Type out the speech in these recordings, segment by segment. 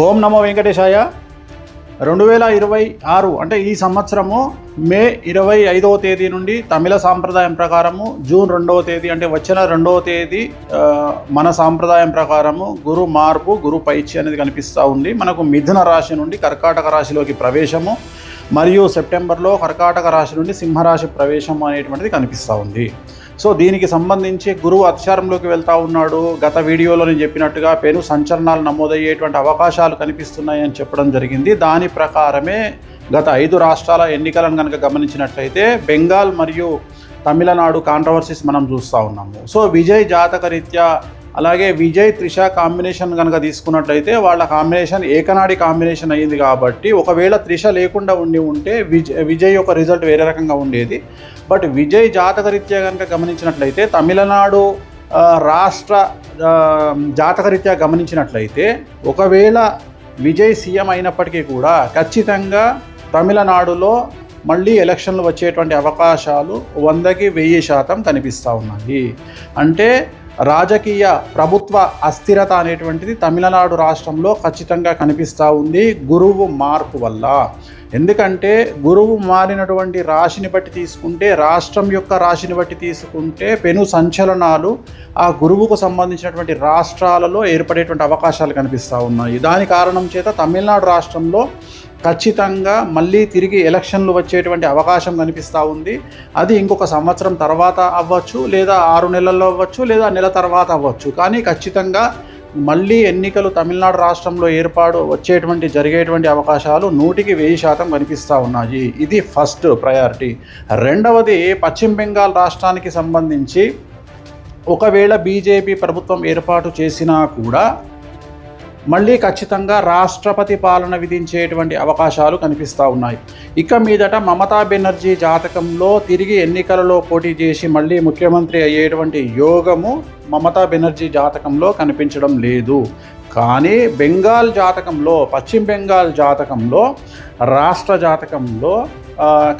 ఓం నమో వెంకటేశాయ. 2026 అంటే ఈ సంవత్సరము మే 25వ తేదీ నుండి తమిళ సాంప్రదాయం ప్రకారము జూన్ 2వ తేదీ అంటే వచ్చిన 2వ తేదీ మన సాంప్రదాయం ప్రకారము గురు మార్పు గురు పైచి అనేది కనిపిస్తూ ఉంది. మనకు మిథున రాశి నుండి కర్కాటక రాశిలోకి ప్రవేశము మరియు సెప్టెంబర్లో కర్కాటక రాశి నుండి సింహరాశి ప్రవేశం అనేటువంటిది కనిపిస్తూ ఉంది. సో దీనికి సంబంధించి గురువు అతిచారంలోకి వెళ్తూ ఉన్నాడు. గత వీడియోలో నేను చెప్పినట్టుగా పెను సంచలనాలు నమోదయ్యేటువంటి అవకాశాలు కనిపిస్తున్నాయని చెప్పడం జరిగింది. దాని ప్రకారమే గత 5 రాష్ట్రాల ఎన్నికలను కనుక గమనించినట్లయితే బెంగాల్ మరియు తమిళనాడు కాంట్రవర్సీస్ మనం చూస్తూ ఉన్నాము. సో విజయ్ జాతకరీత్యా అలాగే విజయ్ త్రిష కాంబినేషన్ కనుక తీసుకున్నట్లయితే వాళ్ళ కాంబినేషన్ ఏకనాడి కాంబినేషన్ అయ్యింది. కాబట్టి ఒకవేళ త్రిష లేకుండా ఉంటే విజయ్ యొక్క రిజల్ట్ వేరే రకంగా ఉండేది. బట్ విజయ్ జాతకరీత్యా కనుక గమనించినట్లయితే తమిళనాడు రాష్ట్ర జాతకరీత్యా గమనించినట్లయితే ఒకవేళ విజయ్ సీఎం అయినప్పటికీ కూడా ఖచ్చితంగా తమిళనాడులో మళ్ళీ ఎలక్షన్లు వచ్చేటువంటి అవకాశాలు 100కి 1000% కనిపిస్తూ ఉన్నాయి. అంటే రాజకీయ ప్రభుత్వ అస్థిరత అనేటువంటిది తమిళనాడు రాష్ట్రంలో ఖచ్చితంగా కనిపిస్తూ ఉంది గురువు మార్పు వల్ల. ఎందుకంటే గురువు మారినటువంటి రాశిని బట్టి తీసుకుంటే, రాష్ట్రం యొక్క రాశిని బట్టి తీసుకుంటే పెను సంచలనాలు ఆ గురువుకు సంబంధించినటువంటి రాష్ట్రాలలో ఏర్పడేటువంటి అవకాశాలు కనిపిస్తూ ఉన్నాయి. దాని కారణం చేత తమిళనాడు రాష్ట్రంలో ఖచ్చితంగా మళ్ళీ తిరిగి ఎలక్షన్లు వచ్చేటువంటి అవకాశం కనిపిస్తూ ఉంది. అది ఇంకొక సంవత్సరం తర్వాత అవ్వచ్చు, లేదా 6 నెలల్లో అవ్వచ్చు, లేదా నెల తర్వాత అవ్వచ్చు. కానీ ఖచ్చితంగా మళ్ళీ ఎన్నికలు తమిళనాడు రాష్ట్రంలో జరిగేటువంటి అవకాశాలు 100కి 1000% కనిపిస్తూ ఉన్నాయి. ఇది ఫస్ట్ ప్రయారిటీ. రెండవది పశ్చిమ బెంగాల్ రాష్ట్రానికి సంబంధించి ఒకవేళ బీజేపీ ప్రభుత్వం ఏర్పాటు చేసినా కూడా మళ్ళీ ఖచ్చితంగా రాష్ట్రపతి పాలన విధించేటువంటి అవకాశాలు కనిపిస్తూ ఉన్నాయి. ఇక మీదట మమతా బెనర్జీ జాతకంలో తిరిగి ఎన్నికలలో పోటీ చేసి మళ్ళీ ముఖ్యమంత్రి అయ్యేటువంటి యోగము మమతా బెనర్జీ జాతకంలో కనిపించడం లేదు. కానీ బెంగాల్ జాతకంలో, పశ్చిమ బెంగాల్ జాతకంలో, రాష్ట్ర జాతకంలో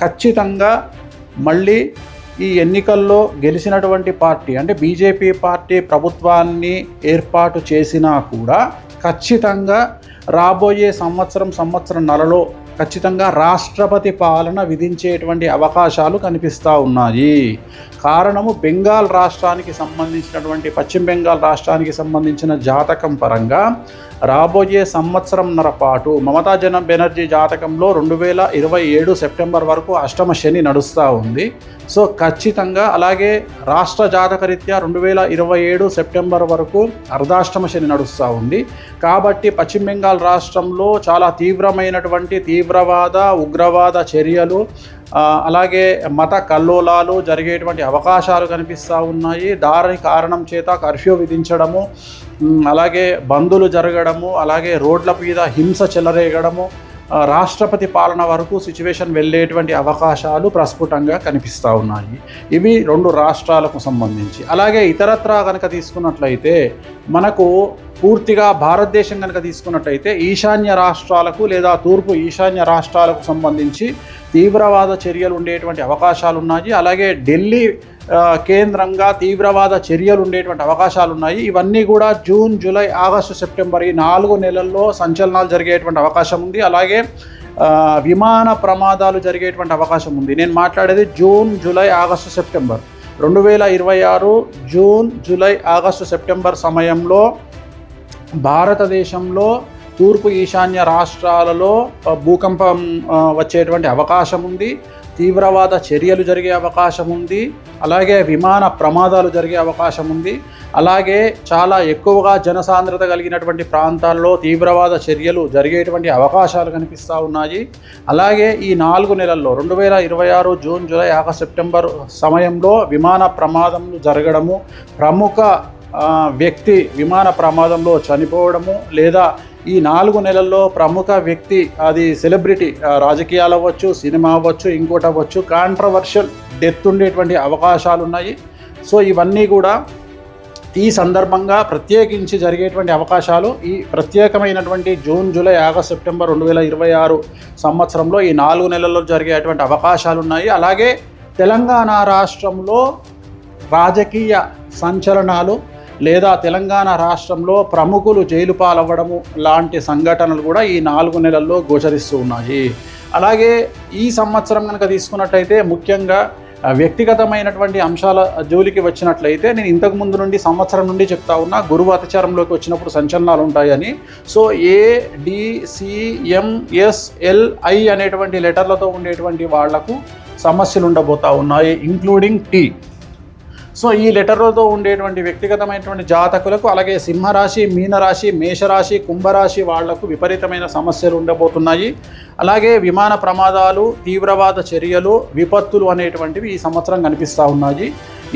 ఖచ్చితంగా మళ్ళీ ఈ ఎన్నికల్లో గెలిచినటువంటి పార్టీ అంటే బీజేపీ పార్టీ ప్రభుత్వాన్ని ఏర్పాటు చేసినా కూడా ఖచ్చితంగా రాబోయే సంవత్సరంన్నరలో ఖచ్చితంగా రాష్ట్రపతి పాలన విధించేటువంటి అవకాశాలు కనిపిస్తూ ఉన్నాయి. కారణము బెంగాల్ రాష్ట్రానికి సంబంధించినటువంటి పశ్చిమ బెంగాల్ రాష్ట్రానికి సంబంధించిన జాతకం పరంగా రాబోయే సంవత్సరంన్నర పాటు మమతా బెనర్జీ జాతకంలో 2027 సెప్టెంబర్ వరకు అష్టమ శని నడుస్తూ ఉంది. సో ఖచ్చితంగా అలాగే రాష్ట్ర జాతకరీత్యా 2027 సెప్టెంబర్ వరకు అర్ధాష్టమ శని నడుస్తూ ఉంది. కాబట్టి పశ్చిమ బెంగాల్ రాష్ట్రంలో చాలా తీవ్రమైనటువంటి తీవ్రవాద ఉగ్రవాద చర్యలు అలాగే మత కల్లోలాలు జరిగేటువంటి అవకాశాలు కనిపిస్తూ ఉన్నాయి. దాని కారణం చేత కర్ఫ్యూ విధించడము, అలాగే బందులు జరగడము, అలాగే రోడ్ల మీద హింస చెలరేగడము, రాష్ట్రపతి పాలన వరకు సిచ్యువేషన్ వెళ్ళేటువంటి అవకాశాలు ప్రస్ఫుటంగా కనిపిస్తూ ఉన్నాయి. ఇవి 2 రాష్ట్రాలకు సంబంధించి. అలాగే ఇతరత్రా కనుక తీసుకున్నట్లయితే మనకు పూర్తిగా భారతదేశం కనుక తీసుకున్నట్లయితే ఈశాన్య రాష్ట్రాలకు లేదా తూర్పు ఈశాన్య రాష్ట్రాలకు సంబంధించి తీవ్రవాద చర్యలు ఉండేటువంటి అవకాశాలు ఉన్నాయి. అలాగే ఢిల్లీ కేంద్రంగా తీవ్రవాద చర్యలు ఉండేటువంటి అవకాశాలు ఉన్నాయి. ఇవన్నీ కూడా జూన్, జూలై, ఆగస్టు, సెప్టెంబర్ ఈ 4 నెలల్లో సంచలనాలు జరిగేటువంటి అవకాశం ఉంది. అలాగే విమాన ప్రమాదాలు జరిగేటువంటి అవకాశం ఉంది. నేను మాట్లాడేది June, July, August, September 2026 June, July, August, September సమయంలో భారతదేశంలో తూర్పు ఈశాన్య రాష్ట్రాలలో భూకంపం వచ్చేటువంటి అవకాశం ఉంది. తీవ్రవాద చర్యలు జరిగే అవకాశం ఉంది. అలాగే విమాన ప్రమాదాలు జరిగే అవకాశం ఉంది. అలాగే చాలా ఎక్కువగా జనసాంద్రత కలిగినటువంటి ప్రాంతాల్లో తీవ్రవాద చర్యలు జరిగేటువంటి అవకాశాలు కనిపిస్తూ ఉన్నాయి. అలాగే ఈ 4 నెలల్లో 2026 జూన్, జూలై, ఆగస్టు, సెప్టెంబర్ సమయంలో విమాన ప్రమాదములు జరగడము, ప్రముఖ వ్యక్తి విమాన ప్రమాదంలో చనిపోవడము, లేదా ఈ 4 నెలల్లో ప్రముఖ వ్యక్తి, అది సెలబ్రిటీ, రాజకీయాలు అవ్వచ్చు, సినిమా అవ్వచ్చు, ఇంకోటి అవ్వచ్చు, కాంట్రవర్షియల్ డెత్ ఉండేటువంటి అవకాశాలు ఉన్నాయి. సో ఇవన్నీ కూడా ఈ సందర్భంగా ప్రత్యేకించి జరిగేటువంటి అవకాశాలు ఈ ప్రత్యేకమైనటువంటి జూన్, జూలై, ఆగస్టు, సెప్టెంబర్ 2026 సంవత్సరంలో ఈ 4 నెలల్లో జరిగేటువంటి అవకాశాలు ఉన్నాయి. అలాగే తెలంగాణ రాష్ట్రంలో రాజకీయ సంచలనాలు లేదా తెలంగాణ రాష్ట్రంలో ప్రముఖులు జైలు పాలవ్వడము లాంటి సంఘటనలు కూడా ఈ 4 నెలల్లో గోచరిస్తూ ఉన్నాయి. అలాగే ఈ సంవత్సరం కనుక తీసుకున్నట్లయితే ముఖ్యంగా వ్యక్తిగతమైనటువంటి అంశాల జోలికి వచ్చినట్లయితే నేను ఇంతకు ముందు నుండి సంవత్సరం నుండి చెప్తా ఉన్నా, గురువు అతిచారంలోకి వచ్చినప్పుడు సంచలనాలు ఉంటాయని. సో ADCMSLI అనేటువంటి లెటర్లతో ఉండేటువంటి వాళ్లకు సమస్యలు ఉండబోతూ ఉన్నాయి, ఇంక్లూడింగ్ T. సో ఈ లెటర్లతో ఉండేటువంటి వ్యక్తిగతమైనటువంటి జాతకులకు, అలాగే సింహరాశి, మీనరాశి, మేషరాశి, కుంభరాశి వాళ్లకు విపరీతమైన సమస్యలు ఉండబోతున్నాయి. అలాగే విమాన ప్రమాదాలు, తీవ్రవాద చర్యలు, విపత్తులు అనేటువంటివి ఈ సంవత్సరం కనిపిస్తూ ఉన్నాయి.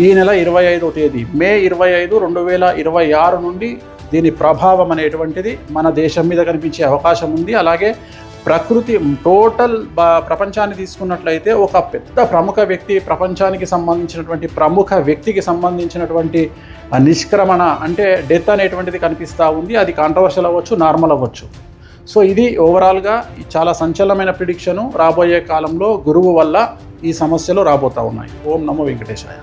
ఈ నెల 25వ తేదీ మే 25, 2026 నుండి దీని ప్రభావం అనేటువంటిది మన దేశం మీద కనిపించే అవకాశం ఉంది. అలాగే ప్రకృతి టోటల్ ప్రపంచాన్ని తీసుకున్నట్లయితే ఒక పెద్ద ప్రముఖ వ్యక్తి, ప్రపంచానికి సంబంధించినటువంటి ప్రముఖ వ్యక్తికి సంబంధించినటువంటి నిష్క్రమణ అంటే డెత్ అనేటువంటిది కనిపిస్తూ ఉంది. అది కాంట్రవర్షియల్ అవ్వచ్చు, నార్మల్ అవ్వచ్చు. సో ఇది ఓవరాల్గా చాలా సంచలనమైన ప్రిడిక్షను. రాబోయే కాలంలో గురువు వల్ల ఈ సమస్యలు రాబోతూ ఉన్నాయి. ఓం నమో వెంకటేశాయ.